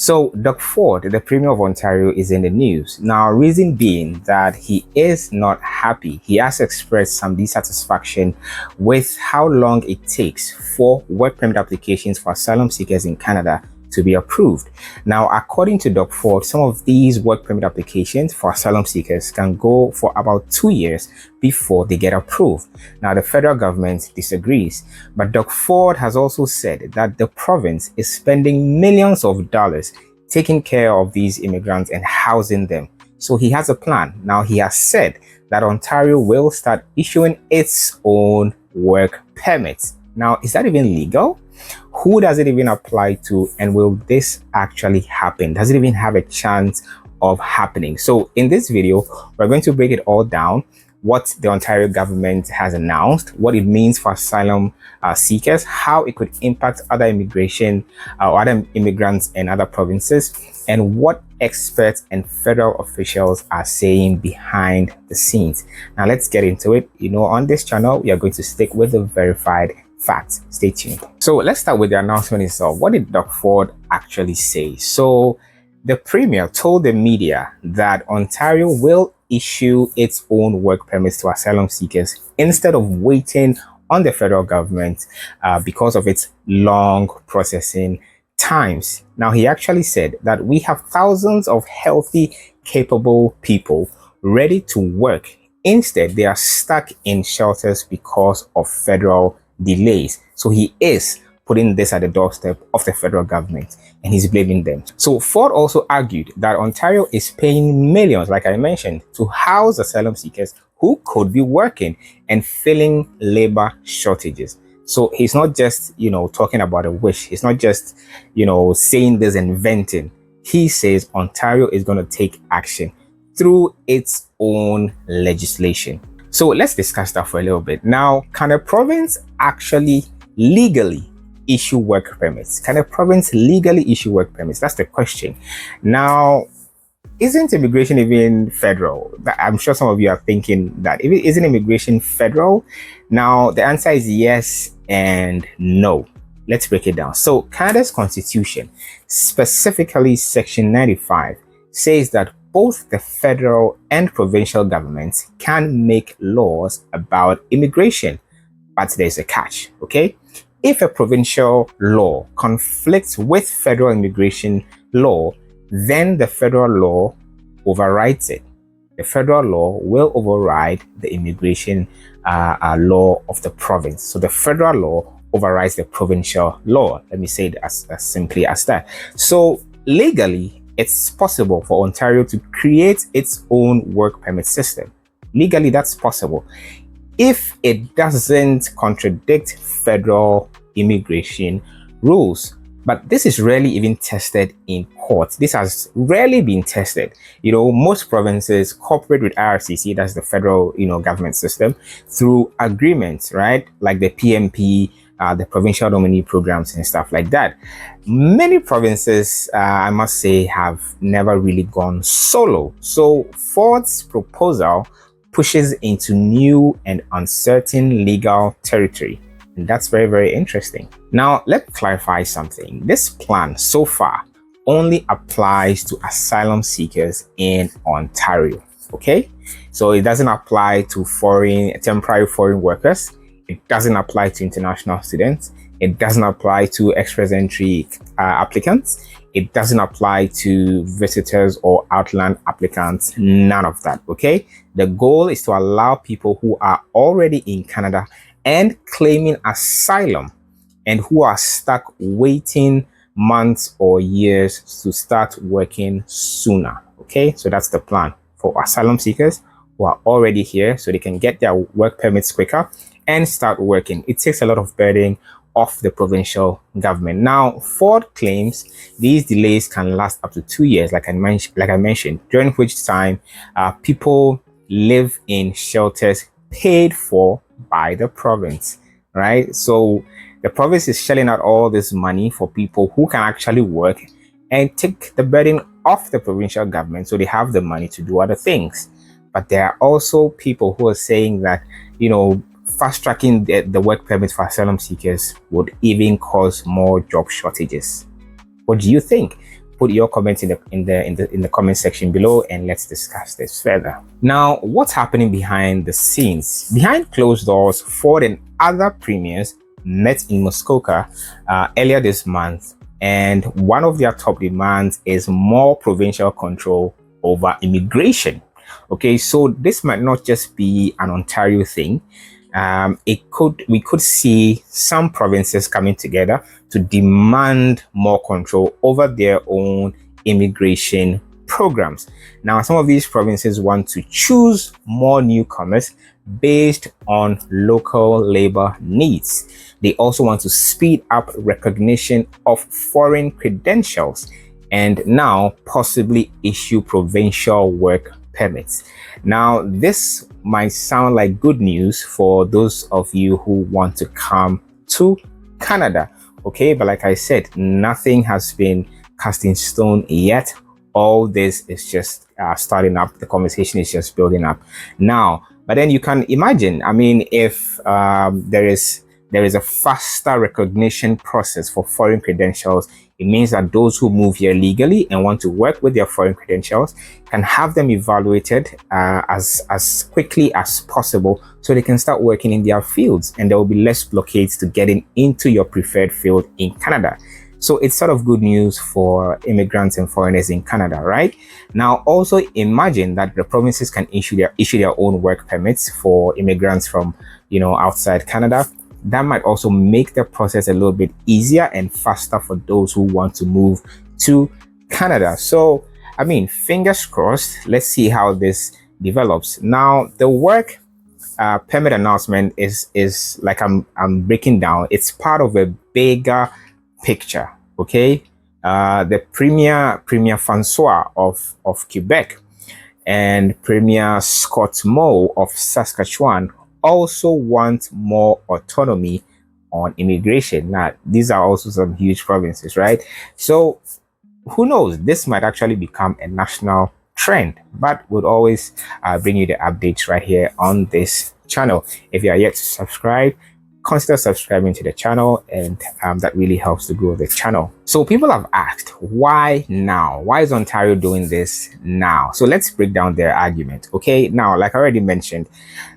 So, Doug Ford, the Premier of Ontario, is in the news. Now, reason being that he is not happy. He has expressed some dissatisfaction with how long it takes for work permit applications for asylum seekers in Canada to be approved. Now, according to Doug Ford, some of these work permit applications for asylum seekers can go for about 2 years before they get approved. Now, the federal government disagrees, but Doug Ford has also said that the province is spending millions of dollars taking care of these immigrants and housing them. So he has a plan. Now, he has said that Ontario will start issuing its own work permits. Now, is that even legal? Who does it even apply to, and will this actually happen? Does it even have a chance of happening? So in this video, we're going to break it all down: what the Ontario government has announced, what it means for asylum seekers, how it could impact other immigration or other immigrants in other provinces, and what experts and federal officials are saying behind the scenes. Now let's get into it. On this channel, we are going to stick with the verified facts. Stay tuned. So let's start with the announcement itself. What did Doug Ford actually say? So the Premier told the media that Ontario will issue its own work permits to asylum seekers instead of waiting on the federal government because of its long processing times. Now, he actually said that we have thousands of healthy, capable people ready to work. Instead, they are stuck in shelters because of federal delays. So he is putting this at the doorstep of the federal government, and he's blaming them. So Ford also argued that Ontario is paying millions, like I mentioned, to house asylum seekers who could be working and filling labor shortages. So he's not just, talking about a wish. He's not just, saying this and venting. He says Ontario is going to take action through its own legislation. So let's discuss that for a little bit. Now, can a province actually legally issue work permits? Can a province legally issue work permits? That's the question. Now, isn't immigration even federal? I'm sure some of you are thinking that. Isn't immigration federal? Now, the answer is yes and no. Let's break it down. So Canada's constitution, specifically section 95, says that both the federal and provincial governments can make laws about immigration, but there's a catch, okay? If a provincial law conflicts with federal immigration law, then the federal law overrides it. The federal law will override the immigration law of the province. So the federal law overrides the provincial law. Let me say it as simply as that. So legally, it's possible for Ontario to create its own work permit system. Legally, that's possible if it doesn't contradict federal immigration rules. But this is rarely even tested in court. This has rarely been tested. Most provinces cooperate with IRCC, that's the federal, government system, through agreements, right? Like the PMP, the provincial nominee programs and stuff like that. Many provinces, I must say, have never really gone solo. So Ford's proposal pushes into new and uncertain legal territory. And that's very, very interesting. Now, let's clarify something. This plan so far only applies to asylum seekers in Ontario, okay? So it doesn't apply to temporary foreign workers. It doesn't apply to international students. It doesn't apply to express entry applicants. It doesn't apply to visitors or outland applicants. None of that, okay? The goal is to allow people who are already in Canada and claiming asylum and who are stuck waiting months or years to start working sooner, okay? So that's the plan for asylum seekers who are already here, so they can get their work permits quicker and start working. It takes a lot of burden off the provincial government. Now, Ford claims these delays can last up to 2 years, like I mentioned, during which time people live in shelters paid for by the province, right? So the province is shelling out all this money for people who can actually work and take the burden off the provincial government, so they have the money to do other things. But there are also people who are saying that, fast-tracking the work permits for asylum seekers would even cause more job shortages. What do you think? put your comments in the comment section below, and let's discuss this further. Now, what's happening behind the scenes? Behind closed doors, Ford and other premiers met in Muskoka earlier this month, and one of their top demands is more provincial control over immigration. Okay, so this might not just be an Ontario thing. We could see some provinces coming together to demand more control over their own immigration programs. Now, some of these provinces want to choose more newcomers based on local labor needs. They also want to speed up recognition of foreign credentials and now possibly issue provincial work permits. Now, this might sound like good news for those of you who want to come to Canada, okay? But like I said, nothing has been cast in stone yet. All this is just starting up. The conversation is just building up now. But then you can imagine, I mean, if there is a faster recognition process for foreign credentials, it means that those who move here legally and want to work with their foreign credentials can have them evaluated as quickly as possible, so they can start working in their fields, and there will be less blockades to getting into your preferred field in Canada. So it's sort of good news for immigrants and foreigners in Canada, right? Now, also imagine that the provinces can issue their own work permits for immigrants from, outside Canada. That might also make the process a little bit easier and faster for those who want to move to Canada. So, I mean, fingers crossed. Let's see how this develops. Now, the work permit announcement is like I'm breaking down. It's part of a bigger picture, okay? The Premier Francois of Quebec and Premier Scott Moe of Saskatchewan also want more autonomy on immigration. Now, these are also some huge provinces, right? So who knows, this might actually become a national trend, but we'll always bring you the updates right here on this channel. If you are yet to subscribe, consider subscribing to the channel, and that really helps to grow the channel. So people have asked, why now? Why is Ontario doing this now? So let's break down their argument. Okay, now, like I already mentioned,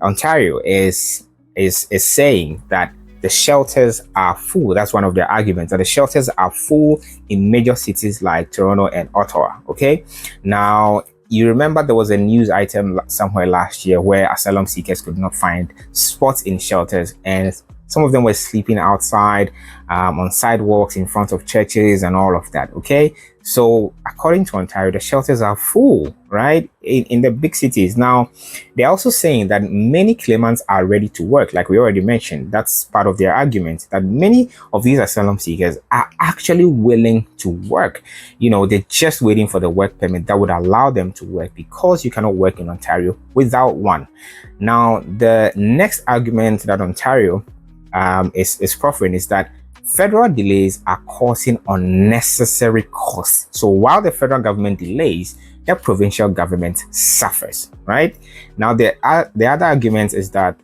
Ontario is saying that the shelters are full. That's one of their arguments, that the shelters are full in major cities like Toronto and Ottawa. Okay, now, you remember there was a news item somewhere last year where asylum seekers could not find spots in shelters, and some of them were sleeping outside, on sidewalks, in front of churches, and all of that. Okay, so according to Ontario, the shelters are full, right, in the big cities. Now, they're also saying that many claimants are ready to work. Like we already mentioned, that's part of their argument, that many of these asylum seekers are actually willing to work. They're just waiting for the work permit that would allow them to work, because you cannot work in Ontario without one. Now, the next argument that Ontario is proffering is that federal delays are causing unnecessary costs. So while the federal government delays, the provincial government suffers, right? Now, the other argument is that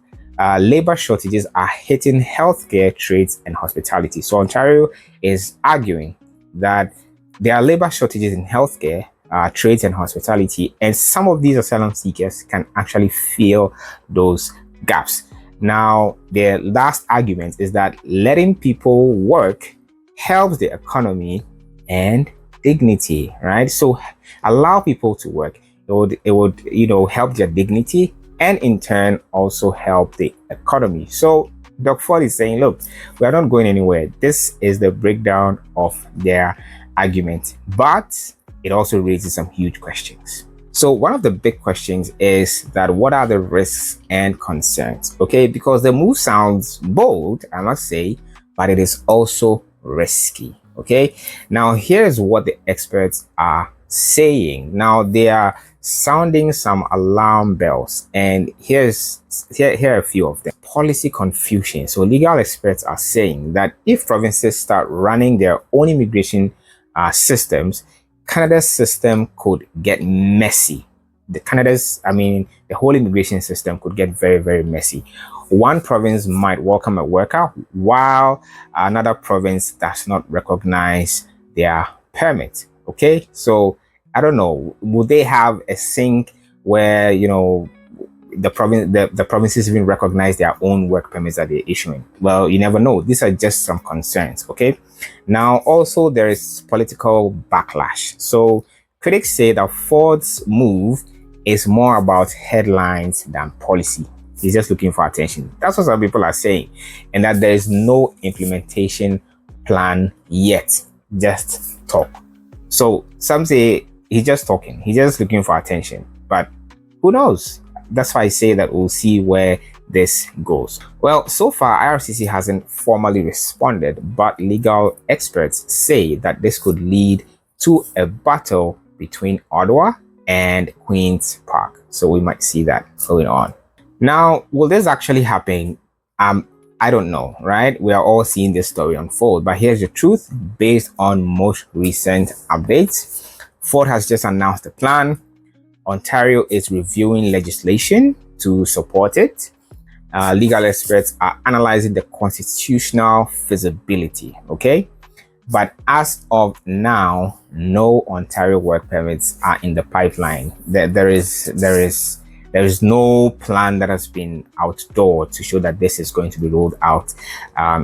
labor shortages are hitting healthcare, trades, and hospitality. So Ontario is arguing that there are labor shortages in healthcare, trades, and hospitality, and some of these asylum seekers can actually fill those gaps. Now, their last argument is that letting people work helps the economy and dignity, right? So allow people to work. It would help their dignity, and in turn also help the economy. So Doc Ford is saying, look, we are not going anywhere. This is the breakdown of their argument, but it also raises some huge questions. So one of the big questions is that what are the risks and concerns? Okay, because the move sounds bold, I must say, but it is also risky. Okay, now here's what the experts are saying. Now, they are sounding some alarm bells, and here are a few of them. Policy confusion. So legal experts are saying that if provinces start running their own immigration systems, Canada's system could get messy. The whole immigration system could get very, very messy. One province might welcome a worker while another province does not recognize their permit. Okay, so I don't know, would they have a sync where, the provinces even recognize their own work permits that they're issuing? Well, you never know. These are just some concerns. Okay, now also there is political backlash. So critics say that Ford's move is more about headlines than policy. He's just looking for attention. That's what some people are saying, and that there is no implementation plan yet, just talk. So some say he's just talking, he's just looking for attention, but who knows? That's why I say that we'll see where this goes. Well, so far IRCC hasn't formally responded, but legal experts say that this could lead to a battle between Ottawa and Queen's Park. So we might see that going on. Now, will this actually happen? I don't know, right? We are all seeing this story unfold, but here's the truth based on most recent updates. Ford has just announced a plan. Ontario is reviewing legislation to support it. Legal experts are analyzing the constitutional feasibility, okay? But as of now, no Ontario work permits are in the pipeline. There is no plan that has been outdoor to show that this is going to be rolled out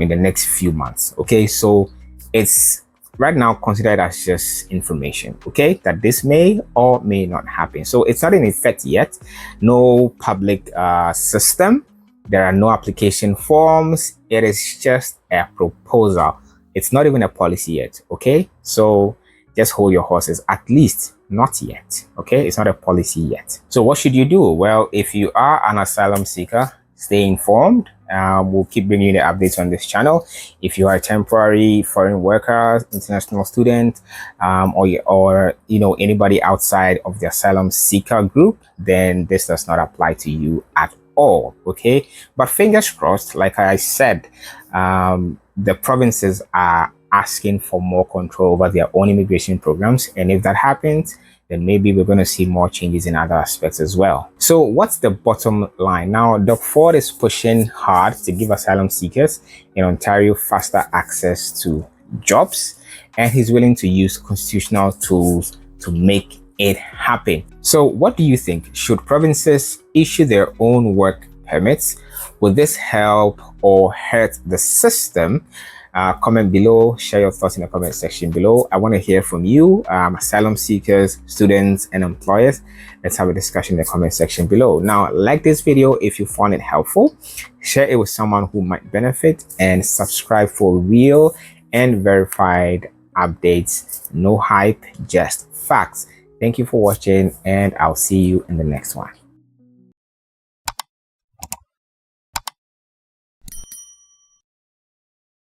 in the next few months. Okay, so it's right now considered as just information, okay, that this may or may not happen. So it's not in effect yet. No public system. There are no application forms. It is just a proposal. It's not even a policy yet, okay? So just hold your horses, at least not yet, okay? It's not a policy yet. So what should you do? Well, if you are an asylum seeker, stay informed. We'll keep bringing you the updates on this channel. If you are a temporary foreign worker, international student, or anybody outside of the asylum seeker group, then this does not apply to you at all, okay? But fingers crossed, like I said, the provinces are asking for more control over their own immigration programs, and if that happens, then maybe we're going to see more changes in other aspects as well. So what's the bottom line? Now, Doug Ford is pushing hard to give asylum seekers in Ontario faster access to jobs, and he's willing to use constitutional tools to make it happen. So what do you think? Should provinces issue their own work permits? Will this help or hurt the system? Comment below, share your thoughts in the comment section below. I want to hear from you, asylum seekers, students, and employers. Let's have a discussion in the comment section below. Now, like this video if you found it helpful, share it with someone who might benefit, and subscribe for real and verified updates. No hype, just facts. Thank you for watching, and I'll see you in the next one.